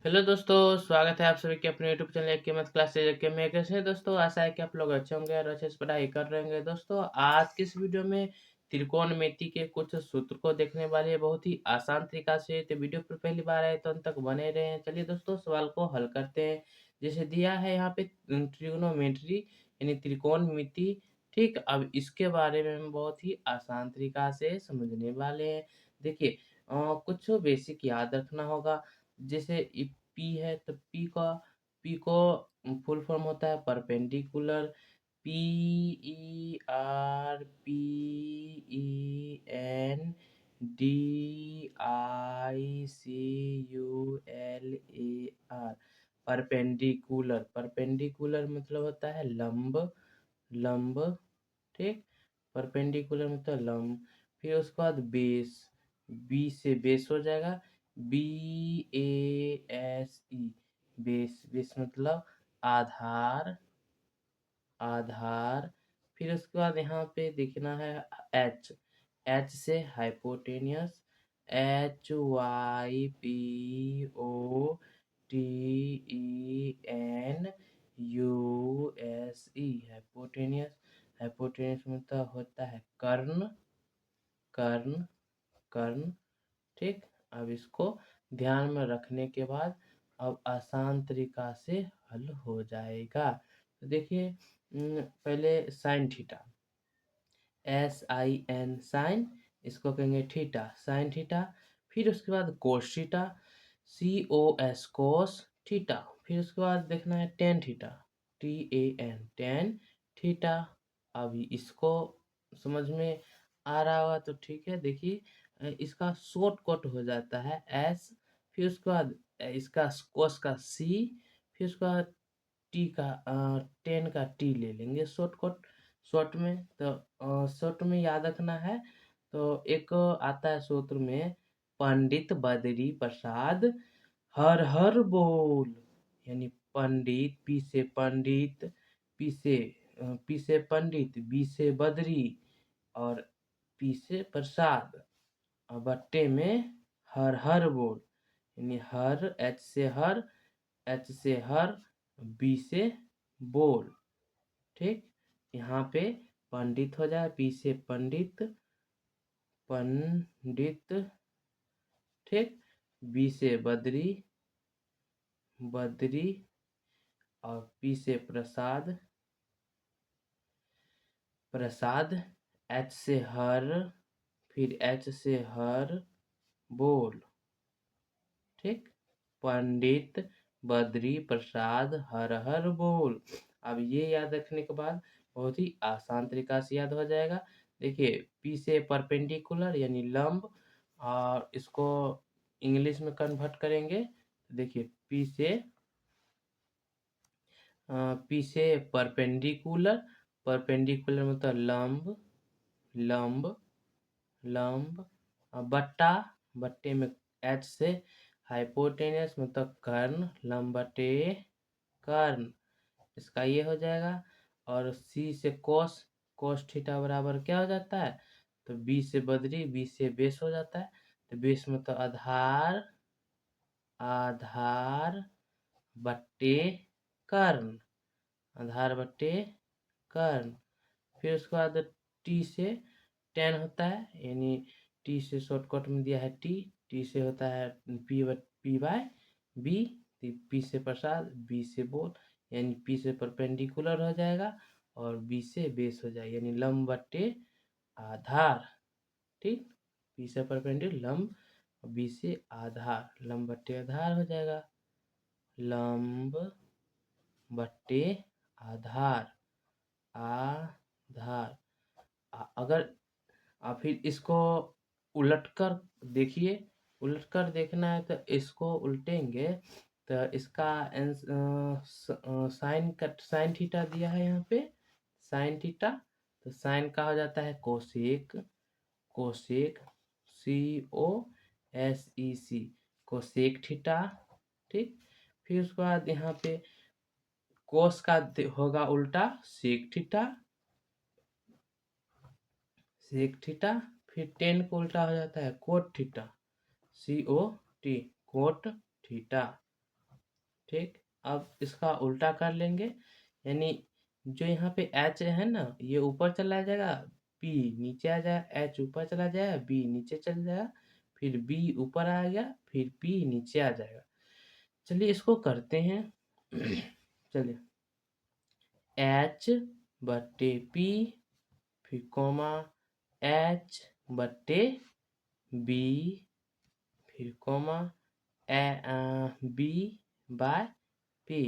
Hello दोस्तों, स्वागत है आप सभी के अपने यूट्यूब चैनल के मत क्लासेज के में। कैसे हैं दोस्तों? आशा है कि आप लोग अच्छे होंगे और अच्छे से पढ़ाई कर रहे होंगे। दोस्तों, आज की इस वीडियो में त्रिकोणमिति के कुछ सूत्र को देखने वाले हैं बहुत ही आसान तरीका से। तो वीडियो पर पहली बार आए तो अंत तक बने रहें। चलिए दोस्तों, सवाल को हल करते हैं। जैसे दिया है यहाँ पे ट्रिग्नोमेट्री यानी त्रिकोणमिति। ठीक, अब इसके बारे में हम बहुत ही आसान तरीका से समझने वाले हैं। देखिए, कुछ बेसिक याद रखना होगा। जैसे पी है तो पी को फुल फॉर्म होता है परपेंडिकुलर। PERPENDICULAR। परपेंडिकुलर परपेंडिकुलर मतलब होता है लंब। लंब, ठीक। परपेंडिकुलर मतलब लंब। फिर उसके बाद बेस, बी से बेस हो जाएगा। BASE, base. बेस मतलब आधार। आधार। फिर उसके बाद यहाँ पे देखना है एच। एच से हाइपोटेनियस। HYPOTENUSE, hypotenuse. हाइपोटेनियस मतलब होता है कर्ण। कर्ण, कर्ण, ठीक। अब इसको ध्यान में रखने के बाद अब आसान तरीका से हल हो जाएगा। तो देखिए, पहले साइन थीटा, SIN साइन, इसको कहेंगे थीटा, साइन थीटा। फिर उसके बाद cos theta, COS cos theta. फिर उसके बाद देखना है tan theta, TAN tan theta. अभी इसको समझ में आ रहा होगा तो ठीक है। देखिए, इसका शॉर्टकट हो जाता है S। फिर उसके बाद इसका कोस का C। फिर उसके बाद टी का टेन का टी ले लेंगे शॉर्टकट। शॉर्ट में तो शॉर्ट में याद रखना है। तो एक आता है सूत्र में, पंडित बद्री प्रसाद हर हर बोल। यानी पंडित, पी से पंडित, पी से पंडित, बी से बद्री और पी से प्रसाद और बट्टे में हर हर बोल। यानी हर, एच से हर, एच से हर, बी से बोल, ठीक। यहाँ पे पंडित हो जाए, पी से पंडित, पंडित, ठीक। बी से बद्री, बद्री और पी से प्रसाद, प्रसाद। एच से हर, फिर एच से हर बोल, ठीक। पंडित बद्री प्रसाद हर हर बोल। अब ये याद रखने के बाद बहुत ही आसान तरीका से याद हो जाएगा। देखिए, पी से परपेंडिकुलर यानी लंब, और इसको इंग्लिश में कन्वर्ट करेंगे। देखिए, पी से परपेंडिकुलर, परपेंडिकुलर मतलब लंब। लंब, लंब और बट्टा, बट्टे में एच से हाइपोटेनस मतलब कर्ण, लंब बटे कर्ण। इसका ये हो जाएगा। और सी से कोस, कोस थीटा बराबर क्या हो जाता है? तो बी से बद्री, बी से बेस हो जाता है। तो बेस में तो आधार, आधार बट्टे कर्ण, आधार बट्टे कर्ण। फिर उसके बाद टी से टेन होता है, यानी टी से शॉर्टकट में दिया है टी। टी से होता है पी बाय बी। पी से प्रसाद, बी से बोल, यानी पी से परपेंडिकुलर हो जाएगा और बी से बेस हो जाएगा, यानी लंब बट्टे आधार, ठीक। पी से परपेंडिकुलर लंब, बी से आधार, लंब बट्टे आधार हो जाएगा। लंब बट्टे आधार, आधार। अगर फिर इसको उलटकर देखिए। उलटकर देखना है तो इसको उल्टेंगे तो इसका साइन कट, साइन थीटा दिया है यहाँ पे, साइन थीटा। तो साइन का हो जाता है cosec, cosec, COSEC, cosec theta, ठीक। फिर उसके बाद यहाँ पे कोस का होगा उल्टा सेक थीटा, सेक थीटा। फिर टेन को उल्टा हो जाता है cot theta, COT, cot theta, ठीक। अब इसका उल्टा कर लेंगे, यानी जो यहाँ पे एच है ना, ये ऊपर चला जाएगा, बी नीचे आ जाएगा, एच ऊपर चला जाएगा, बी नीचे चल जाएगा, फिर बी ऊपर आ गया, फिर पी नीचे आ जाएगा। चलिए इसको करते हैं। चलिए, एच बट्टे पी, फिर कोमा एच बट्टे बी, फिर कोमा बी बाय पी,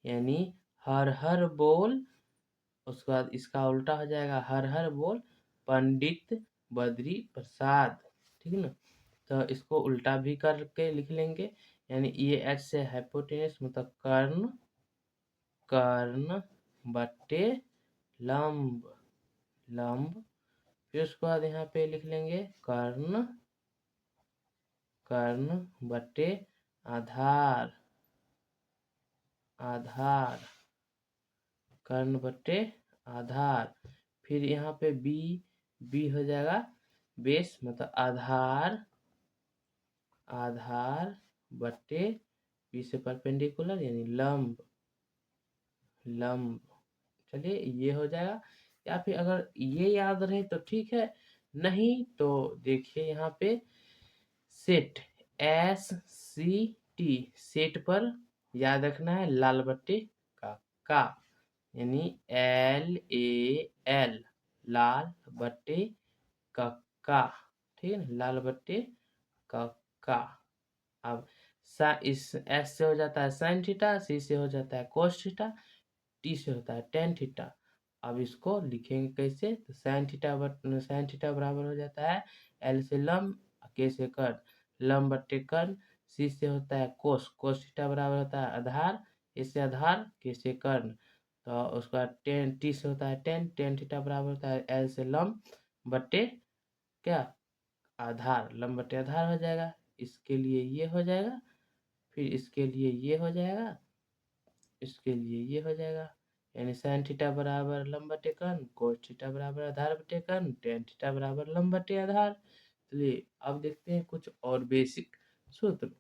यानी हर बोल, उसके बाद इसका उल्टा हो जाएगा हर बोल पंडित बद्री प्रसाद। ठीक है ना। तो इसको उल्टा भी करके लिख लेंगे, यानी ये एच से हाइपोटेनस मतलब कर्ण, कर्ण बट्टे लंब, लंब। फिर उसके बाद यहाँ पे लिख लेंगे कर्ण, कर्ण बट्टे आधार, आधार, कर्ण बट्टे आधार। फिर यहाँ पे बी, बी हो जाएगा बेस मतलब आधार, आधार बट्टे बी से परपेंडिकुलर यानी लंब, लंब। चलिए ये हो जाएगा, या फिर अगर ये याद रहे तो ठीक है, नहीं तो देखिए यहाँ पे set, S C T, set पर याद रखना है लाल बट्टे का, यानी एल ए एल, लाल बट्टे का। ठीक है ना, लाल बट्टे का। अब इस एस से हो जाता है साइन थीटा, सी से हो जाता है कोस थीटा, टी से होता है टेन थीटा। अब इसको लिखेंगे कैसे, तो साइन थीटा बराबर हो जाता है एल से लंब, के से कर्ण, लंब बट्टे कर्ण, सी से होता है कोस, कोस थीटा बराबर होता है आधार, ए से आधार, के से कर्ण। तो उसका टेन, टी से होता है टेन, टेन थीटा बराबर होता है एल से लंब बट्टे क्या, आधार, लंब बट्टे आधार हो जाएगा। इसके लिए ये हो जाएगा, फिर इसके लिए ये हो जाएगा, इसके लिए ये हो जाएगा, यानी साइन थीटा बराबर लंब बटे कर्ण, कोस थीटा बराबर आधार बटे कर्ण, टेन थीटा बराबर लंब बटे आधार। चलिए अब देखते हैं कुछ और बेसिक सूत्र।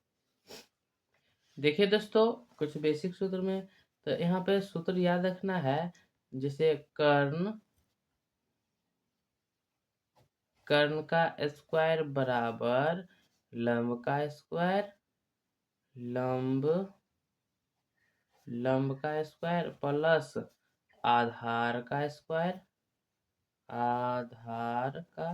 देखिए दोस्तों, कुछ बेसिक सूत्र में तो यहाँ पे सूत्र याद रखना है, जैसे कर्ण, कर्ण का स्क्वायर बराबर लंब का स्क्वायर, लंब, लंब का स्क्वायर प्लस आधार का स्क्वायर, आधार का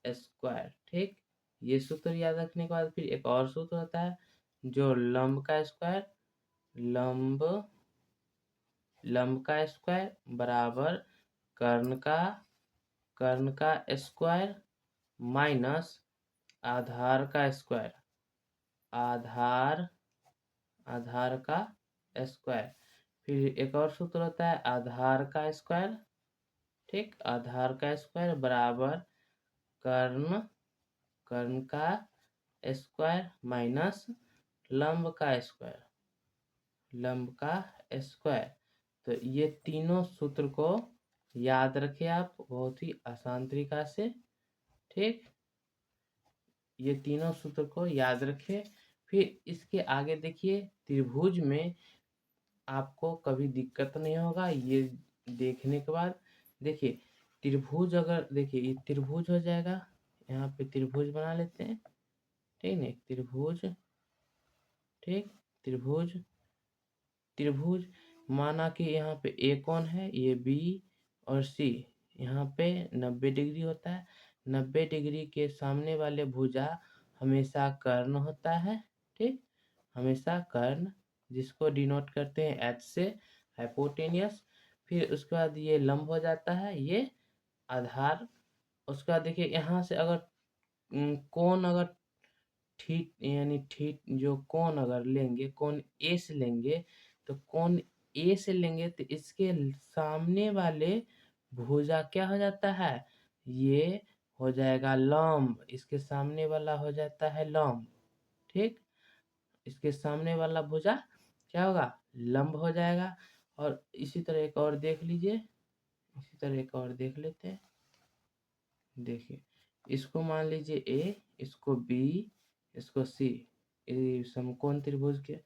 स्क्वायर। ठीक, ये सूत्र याद रखने के बाद फिर एक और सूत्र होता है, जो लंब का स्क्वायर, लंब, लंब का स्क्वायर बराबर कर्ण का स्क्वायर माइनस आधार का स्क्वायर, आधार, आधार का स्क्वायर। फिर एक और सूत्र होता है आधार का स्क्वायर। ठीक, आधार का स्क्वायर बराबर कर्ण, कर्ण का स्क्वायर माइनस लंब का स्क्वायर, लंब का स्क्वायर। तो ये तीनों सूत्र को याद रखें आप बहुत ही आसान तरीका से। ठीक, ये तीनों सूत्र को याद रखें। फिर इसके आगे देखिए, त्रिभुज में आपको कभी दिक्कत नहीं होगा ये देखने के बाद। देखिए त्रिभुज, अगर देखिए ये त्रिभुज हो जाएगा, यहाँ पे त्रिभुज बना लेते हैं। ठीक है, त्रिभुज, ठीक, त्रिभुज, त्रिभुज माना कि यहाँ पे ए कौन है, ये बी और सी, यहाँ पे 90 डिग्री होता है। 90 डिग्री के सामने वाले भुजा हमेशा कर्ण होता है। ठीक, हमेशा कर्ण, जिसको डिनोट करते हैं एच से, हाइपोटेनियस। फिर उसके बाद ये लंब हो जाता है, ये आधार। उसके बाद देखिए यहाँ से अगर कोण, अगर ठीक यानी ठीक जो कोण अगर लेंगे, कोण ए से लेंगे, तो कोण ए से लेंगे तो इसके सामने वाले भुजा क्या हो जाता है, ये हो जाएगा लंब, इसके सामने वाला हो जाता है लंब। ठीक, इसके सामने वाला भुजा क्या होगा, लंब हो जाएगा। और इसी तरह एक और देख लीजिए, इसी तरह एक और देख लेते हैं। देखिए इसको मान लीजिए ए, इसको बी, इसको सी, समकोण त्रिभुज के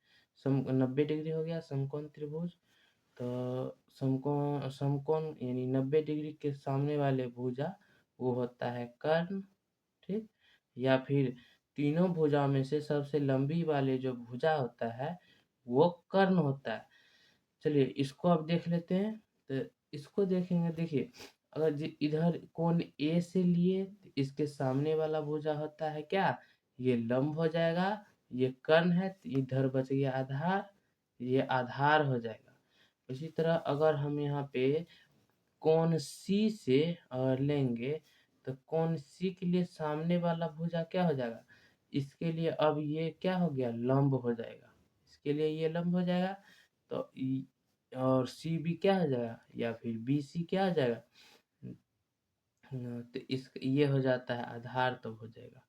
90 डिग्री हो गया समकोण त्रिभुज। तो समकोण समकोण यानी 90 डिग्री के सामने वाले भुजा वो होता है कर्ण, ठीक? या फिर तीनों भुजाओं में से सबसे लंबी वाले जो भुजा होता है वो कर्ण होता है। चलिए इसको अब देख लेते हैं। तो इसको देखेंगे, देखिए अगर इधर कोण ए से लिए तो इसके सामने वाला भुजा होता है क्या, ये लंब हो जाएगा, ये कर्ण है तो इधर बच गया आधार, ये आधार हो जाएगा। इसी तरह अगर हम यहाँ पे कोण सी से लेंगे तो कोण सी के लिए सामने वाला भुजा क्या हो जाएगा, इसके लिए अब ये क्या हो गया, लंब हो जाएगा, इसके लिए ये लंब हो जाएगा। तो और सी बी क्या हो जाएगा, या फिर बी सी क्या हो जाएगा, तो इस ये हो जाता है आधार, तो हो जाएगा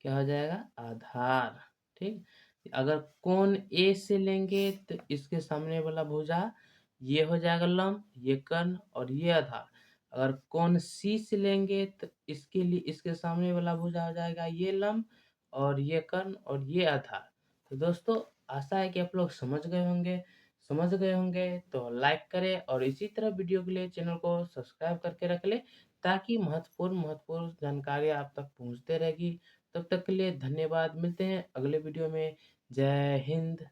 क्या हो जाएगा, आधार, ठीक। अगर कोण ए से लेंगे तो इसके सामने वाला भुजा ये हो जाएगा लंब, ये कर्ण और ये आधार। अगर कोण सी से लेंगे तो इसके लिए इसके सामने वाला भुजा हो जाएगा ये लंब और ये कर्ण और ये आधार। तो दोस्तों आशा है कि आप लोग समझ गए होंगे तो लाइक करें और इसी तरह वीडियो के लिए चैनल को सब्सक्राइब करके रख ले, ताकि महत्वपूर्ण जानकारी आप तक पहुंचते रहेगी। तब तक के लिए धन्यवाद, मिलते हैं अगले वीडियो में। जय हिंद।